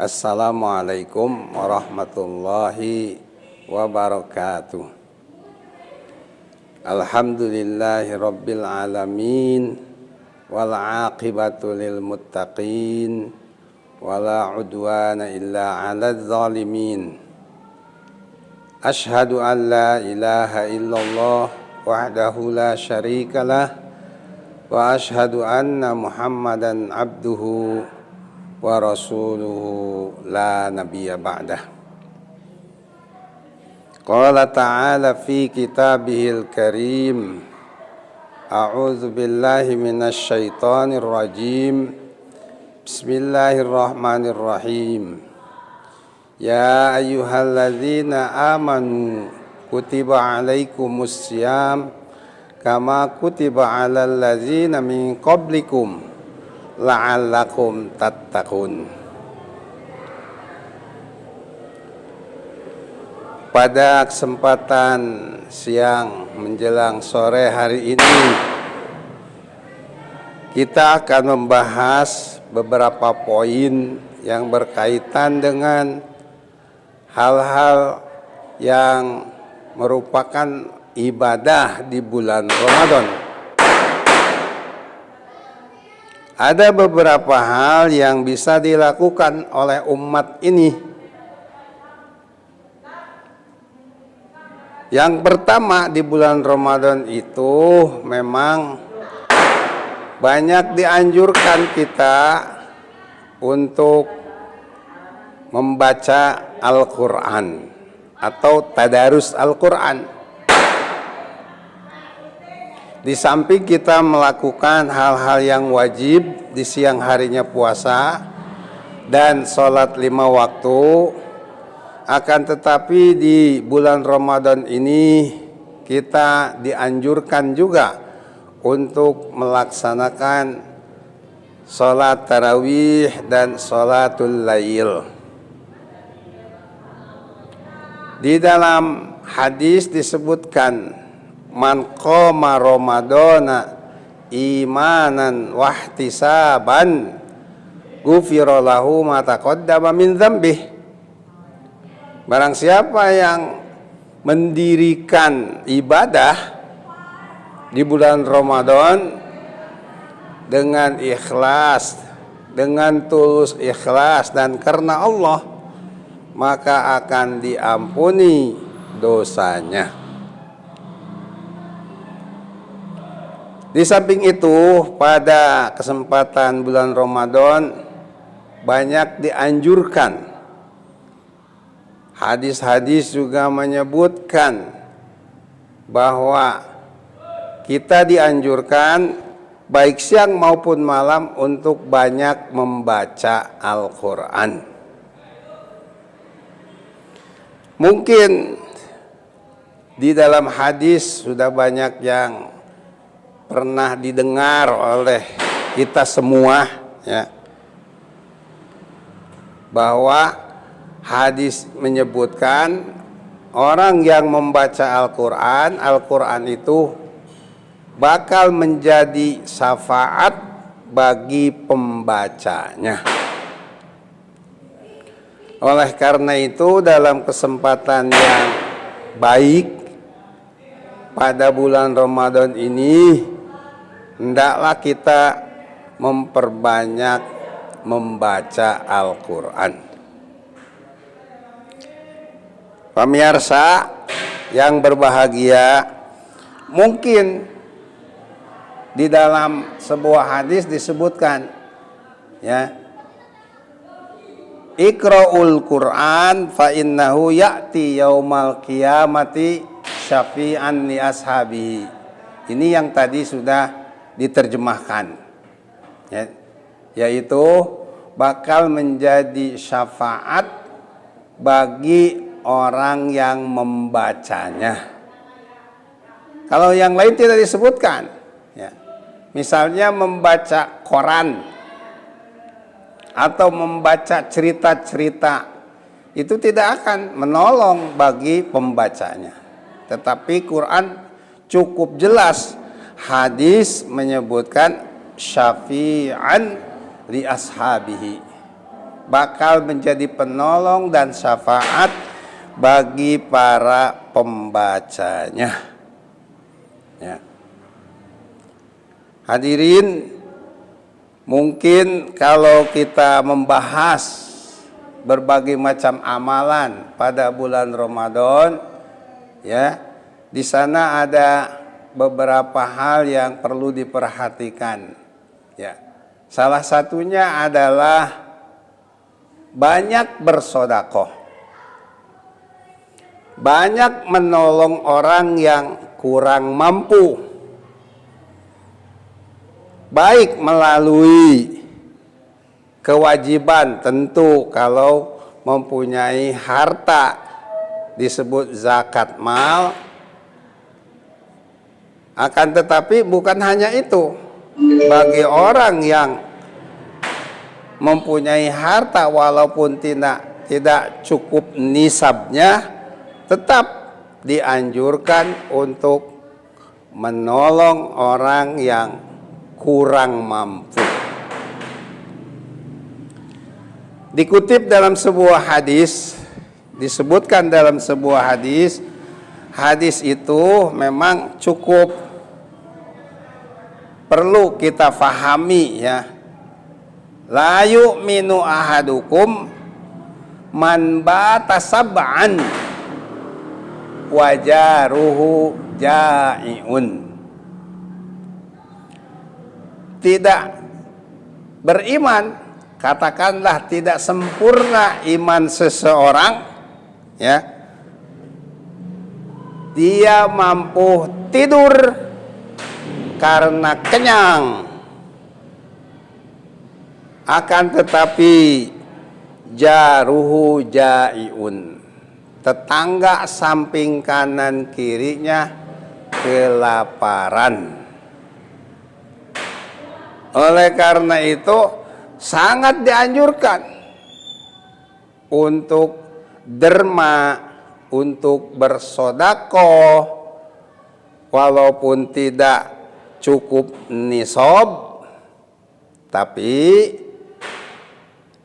Assalamualaikum warahmatullahi wabarakatuh. Alhamdulillahi rabbil alamin, wal aqibatu lil muttaqin, wala udwana illa 'alal zalimin. Ashhadu an la ilaha illallah wahdahu la syarikalah, wa ashhadu anna Muhammadan abduhu wa rasuluhu la nabiyya ba'dah. Qala ta'ala fi kitabihil karim, a'udzu billahi minasy syaithanir rajim. Bismillahirrahmanirrahim. Ya ayyuhalladzina amanu kutiba alaikumus syiyam kama kutiba alal ladzina min qablikum la'allakum tattaqun. Pada kesempatan siang menjelang sore hari ini, kita akan membahas beberapa poin yang berkaitan dengan hal-hal yang merupakan ibadah di bulan Ramadan. Ada beberapa hal yang bisa dilakukan oleh umat ini. Yang pertama, di bulan Ramadan itu memang banyak dianjurkan kita untuk membaca Al-Quran atau tadarus Al-Quran. Di samping kita melakukan hal-hal yang wajib di siang harinya puasa dan sholat 5 waktu, akan tetapi di bulan Ramadan ini kita dianjurkan juga untuk melaksanakan sholat tarawih dan sholatul lail. Di dalam hadis disebutkan, man qoma ramadana imanan wahtisaban ghufira lahu ma taqaddama min dzambih. Barang siapa yang mendirikan ibadah di bulan Ramadan dengan ikhlas, dengan tulus ikhlas dan karena Allah, maka akan diampuni dosanya. Di samping itu, pada kesempatan bulan Ramadan banyak dianjurkan. Hadis-hadis juga menyebutkan bahwa kita dianjurkan baik siang maupun malam untuk banyak membaca Al-Quran. Mungkin di dalam hadis sudah banyak yang pernah didengar oleh kita semua, ya, bahwa hadis menyebutkan orang yang membaca Al-Quran, Al-Quran itu bakal menjadi syafaat bagi pembacanya. Oleh karena itu, dalam kesempatan yang baik pada bulan Ramadan ini, hendaklah kita memperbanyak membaca Al-Quran. Pemirsa yang berbahagia, mungkin di dalam sebuah hadis disebutkan, ya, Iqra'ul Quran fa innahu ya'ti yaumal qiyamati syafi'an li ashabihi. Ini yang tadi sudah diterjemahkan, ya, yaitu bakal menjadi syafaat bagi orang yang membacanya. Kalau yang lain tidak disebutkan, ya, misalnya membaca koran atau membaca cerita-cerita, itu tidak akan menolong bagi pembacanya. Tetapi Quran cukup jelas, hadis menyebutkan syafi'an li ashabihi, bakal menjadi penolong dan syafaat bagi para pembacanya. Ya. Hadirin, mungkin kalau kita membahas berbagai macam amalan pada bulan Ramadan, ya, di sana ada beberapa hal yang perlu diperhatikan. Ya. Salah satunya adalah banyak bersedekah, banyak menolong orang yang kurang mampu, baik melalui kewajiban, tentu kalau mempunyai harta disebut zakat mal, akan tetapi bukan hanya itu, bagi orang yang mempunyai harta walaupun tidak cukup nisabnya, tetap dianjurkan untuk menolong orang yang kurang mampu. Dikutip dalam sebuah hadis, disebutkan dalam sebuah hadis, hadis itu memang cukup perlu kita fahami, ya. La yu'minu ahadukum man bata sab'an wajaruhu ja'iun. Tidak beriman, katakanlah tidak sempurna iman seseorang, ya, dia mampu tidur karena kenyang, akan tetapi jaruhu jaiun, tetangga samping kanan kirinya kelaparan. Oleh karena itu sangat dianjurkan untuk derma, untuk bersedekah walaupun tidak cukup nisab, tapi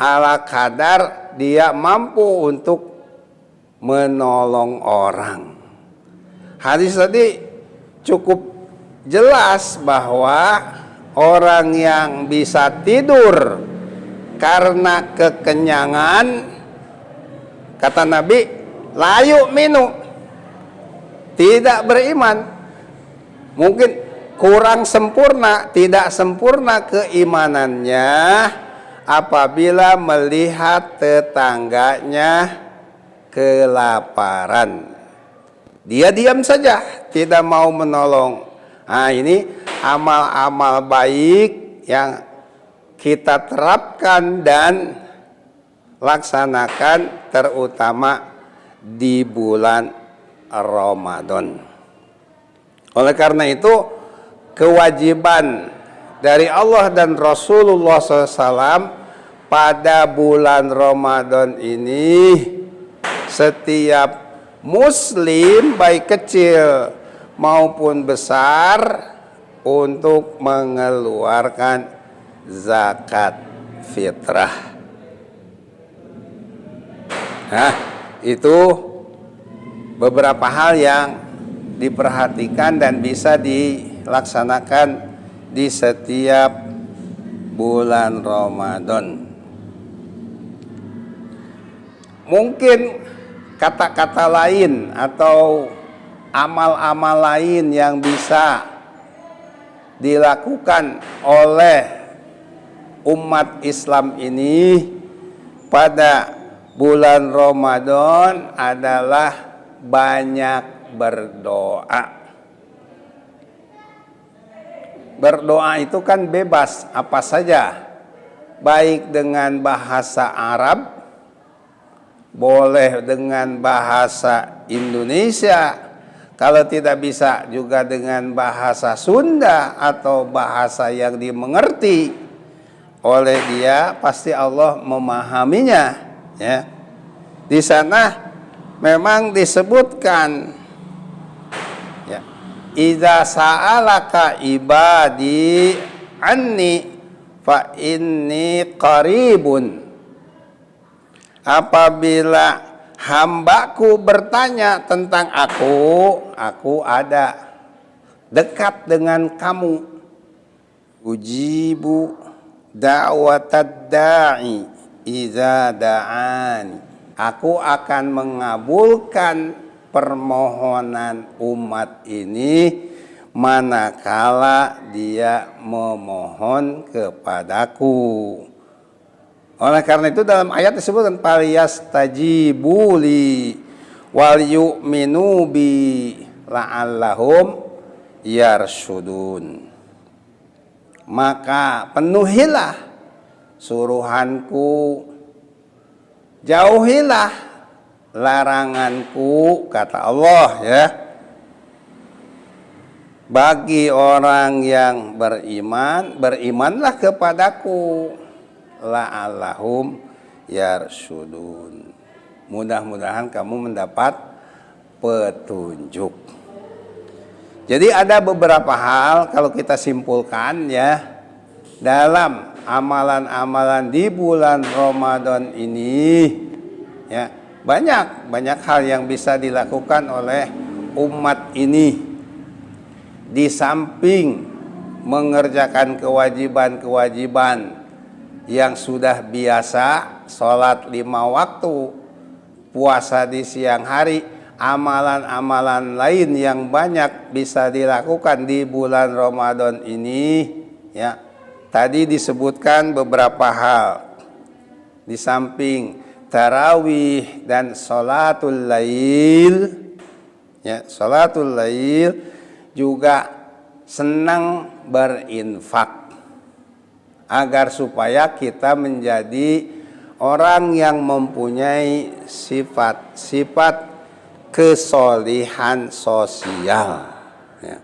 ala kadar dia mampu untuk menolong orang. Hadis tadi cukup jelas bahwa orang yang bisa tidur karena kekenyangan, kata Nabi, layu minu, tidak beriman. Mungkin kurang sempurna, tidak sempurna keimanannya apabila melihat tetangganya kelaparan. Dia diam saja, tidak mau menolong. Nah, ini amal-amal baik yang kita terapkan dan laksanakan terutama di bulan Ramadan. Oleh karena itu, kewajiban dari Allah dan Rasulullah SAW pada bulan Ramadan ini, setiap muslim baik kecil maupun besar untuk mengeluarkan zakat fitrah. Nah, itu beberapa hal yang diperhatikan dan bisa dilaksanakan di setiap bulan Ramadan. Mungkin kata-kata lain atau amal-amal lain yang bisa dilakukan oleh umat Islam ini pada bulan Ramadan adalah banyak berdoa. Berdoa itu kan bebas apa saja, baik dengan bahasa Arab, boleh dengan bahasa Indonesia, kalau tidak bisa juga dengan bahasa Sunda atau bahasa yang dimengerti oleh dia, pasti Allah memahaminya, ya. Di sana memang disebutkan, ya, idza sa'alaka ibadi anni fa inni qaribun Apabila hambaku bertanya tentang aku ada dekat dengan kamu. Ujibu da'watad da'i idza da'ani. Aku akan mengabulkan permohonan umat ini manakala dia memohon kepadaku. Oleh karena itu dalam ayat disebutkan faliyastajibuli wal yu'minu bi la'allahum yarsyudun. Maka penuhilah suruhanku, jauhilah laranganku, kata Allah ya. Bagi orang yang beriman, berimanlah kepadaku, la'allahum yarsyudun. Mudah-mudahan kamu mendapat petunjuk. Jadi ada beberapa hal kalau kita simpulkan ya, dalam amalan-amalan di bulan Ramadan ini ya, banyak hal yang bisa dilakukan oleh umat ini. Di samping mengerjakan kewajiban-kewajiban yang sudah biasa, sholat 5 waktu, puasa di siang hari, amalan-amalan lain yang banyak bisa dilakukan di bulan Ramadan ini ya. Tadi disebutkan beberapa hal. Di samping tarawih dan sholatul lail ya, sholatul lail juga senang berinfak agar supaya kita menjadi orang yang mempunyai sifat-sifat kesolihan sosial ya.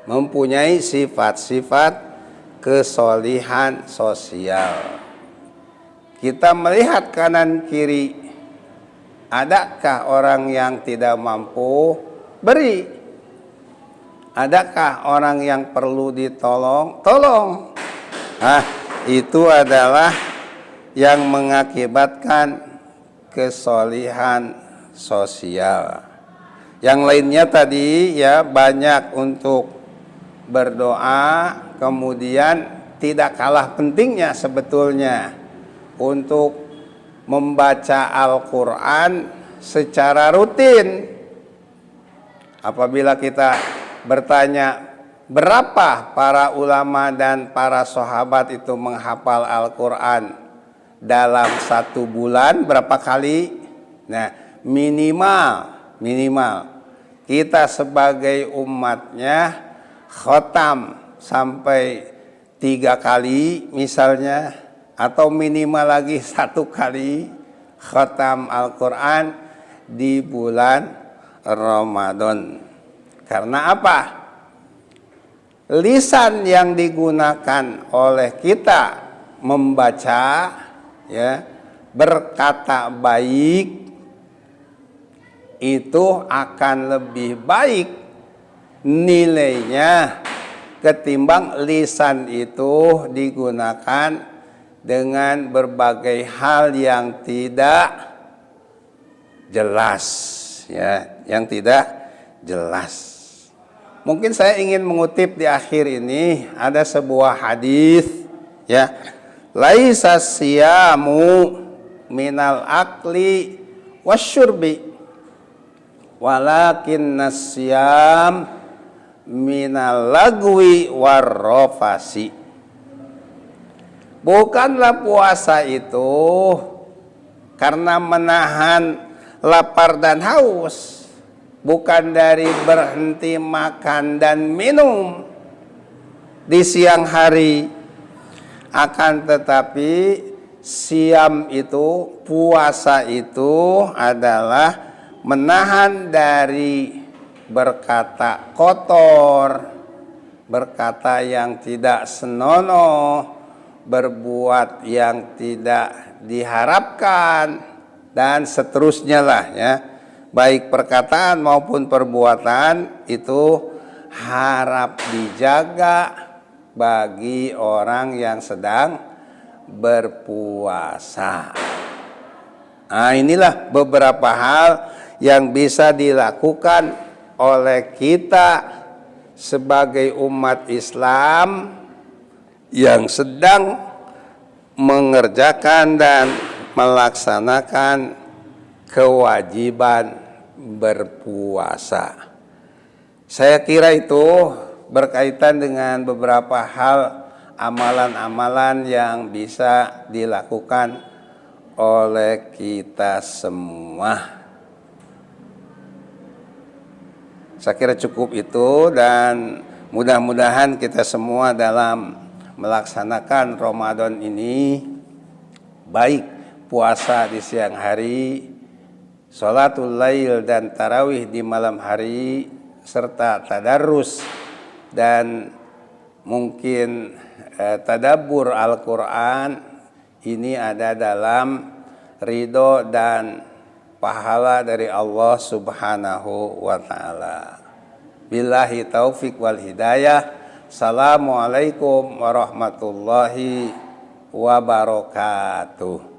Mempunyai sifat-sifat kesolihan sosial. Kita melihat kanan kiri, adakah orang yang tidak mampu? Beri. Adakah orang yang perlu ditolong? Tolong. Itu adalah yang mengakibatkan kesolihan sosial. Yang lainnya tadi ya, banyak untuk berdoa, kemudian tidak kalah pentingnya sebetulnya untuk membaca Al-Quran secara rutin. Apabila kita bertanya berapa para ulama dan para sahabat itu menghafal Al-Quran dalam 1 bulan, berapa kali? Nah, minimal kita sebagai umatnya khotam sampai 3 kali misalnya, atau minimal lagi 1 kali khotam Al-Quran di bulan Ramadan. Karena apa? Lisan yang digunakan oleh kita membaca ya, berkata baik, itu akan lebih baik nilainya ketimbang lisan itu digunakan dengan berbagai hal yang tidak jelas ya, yang tidak jelas. Mungkin saya ingin mengutip di akhir ini ada sebuah hadis ya. Laisa siyamu minal akli wasyurbi walakin nasyam minal lagwi warrofasi. Bukanlah puasa itu karena menahan lapar dan haus, bukan dari berhenti makan dan minum di siang hari, akan tetapi siam itu, puasa itu adalah menahan dari berkata kotor, berkata yang tidak senonoh, berbuat yang tidak diharapkan, dan seterusnya lah ya. Baik perkataan maupun perbuatan itu harap dijaga bagi orang yang sedang berpuasa. Nah, inilah beberapa hal yang bisa dilakukan oleh kita sebagai umat Islam yang sedang mengerjakan dan melaksanakan kewajiban berpuasa. Saya kira itu berkaitan dengan beberapa hal amalan-amalan yang bisa dilakukan oleh kita semua. Saya kira cukup itu, dan mudah-mudahan kita semua dalam melaksanakan Ramadan ini, baik puasa di siang hari, sholatul lail dan tarawih di malam hari, serta tadarrus dan mungkin tadabbur Al-Quran, ini ada dalam ridho dan pahala dari Allah Subhanahu wa ta'ala. Billahi taufik wal hidayah. Assalamualaikum warahmatullahi wabarakatuh.